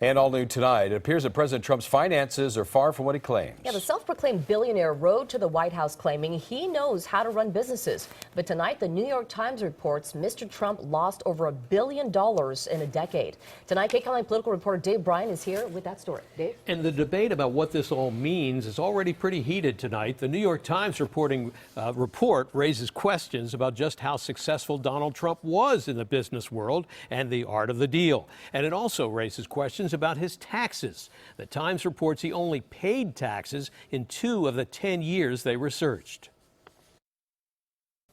And all new tonight, it appears that President Trump's finances are far from what he claims. Yeah, the self-proclaimed billionaire rode to the White House claiming he knows how to run businesses. But tonight, the New York Times reports Mr. Trump lost over $1 billion in a decade. Tonight, KCAL political reporter Dave Bryan is here with that story. Dave? And the debate about what this all means is already pretty heated tonight. The New York Times report raises questions about just how successful Donald Trump was in the business world and the art of the deal. And it also raises questions about his taxes. The Times reports he only paid taxes in 2 of the 10 years they researched.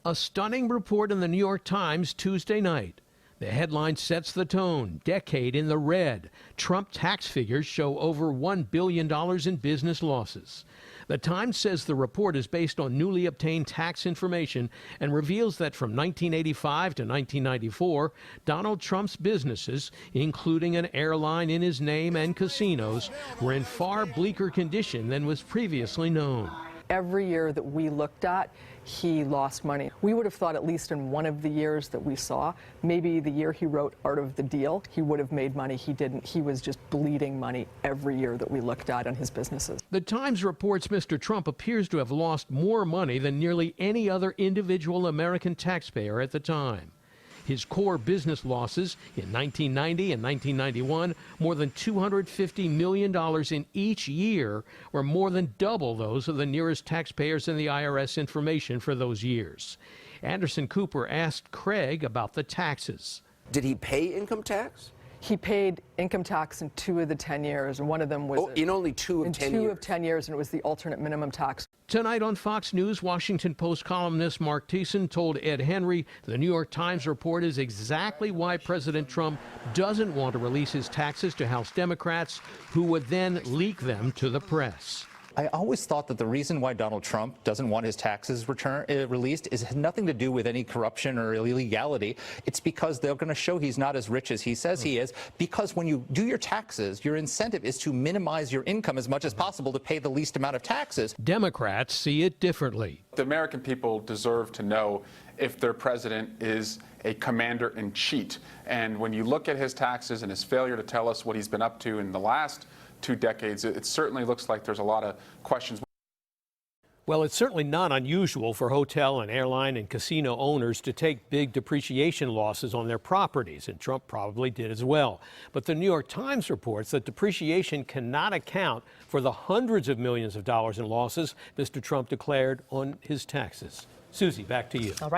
A stunning report in the New York Times Tuesday night. The headline sets the tone. Decade in the red. Trump tax figures show over $1 billion in business losses. The Times says the report is based on newly obtained tax information and reveals that from 1985 to 1994, Donald Trump's businesses, including an airline in his name and casinos, were in far bleaker condition than was previously known. Every year that we looked at, he lost money. We would have thought at least in one of the years that we saw, maybe the year he wrote Art of the Deal, he would have made money. He didn't. He was just bleeding money every year that we looked at on his businesses. The Times reports Mr. Trump appears to have lost more money than nearly any other individual American taxpayer at the time. His core business losses in 1990 and 1991, more than $250 million in each year, were more than double those of the nearest taxpayers in the IRS information for those years. Anderson Cooper asked Craig about the taxes. Did he pay income tax? He paid income tax in 2 of the 10 years, and one of them was in only 2 of 10 years. 2 of 10 years, and it was the alternate minimum tax. Tonight on Fox News, Washington Post columnist Mark Thiessen told Ed Henry the New York Times report is exactly why President Trump doesn't want to release his taxes to House Democrats, who would then leak them to the press. I always thought that the reason why Donald Trump doesn't want his taxes released has nothing to do with any corruption or illegality. It's because they're going to show he's not as rich as he says he is, because when you do your taxes, your incentive is to minimize your income as much as possible to pay the least amount of taxes. Democrats see it differently. The American people deserve to know if their president is a commander-in-chief. And when you look at his taxes and his failure to tell us what he's been up to in the last 2 decades, it certainly looks like there's a lot of questions. Well, it's certainly not unusual for hotel and airline and casino owners to take big depreciation losses on their properties, and Trump probably did as well. But the New York Times reports that depreciation cannot account for the hundreds of millions of dollars in losses Mr. Trump declared on his taxes. Susie, back to you. All right.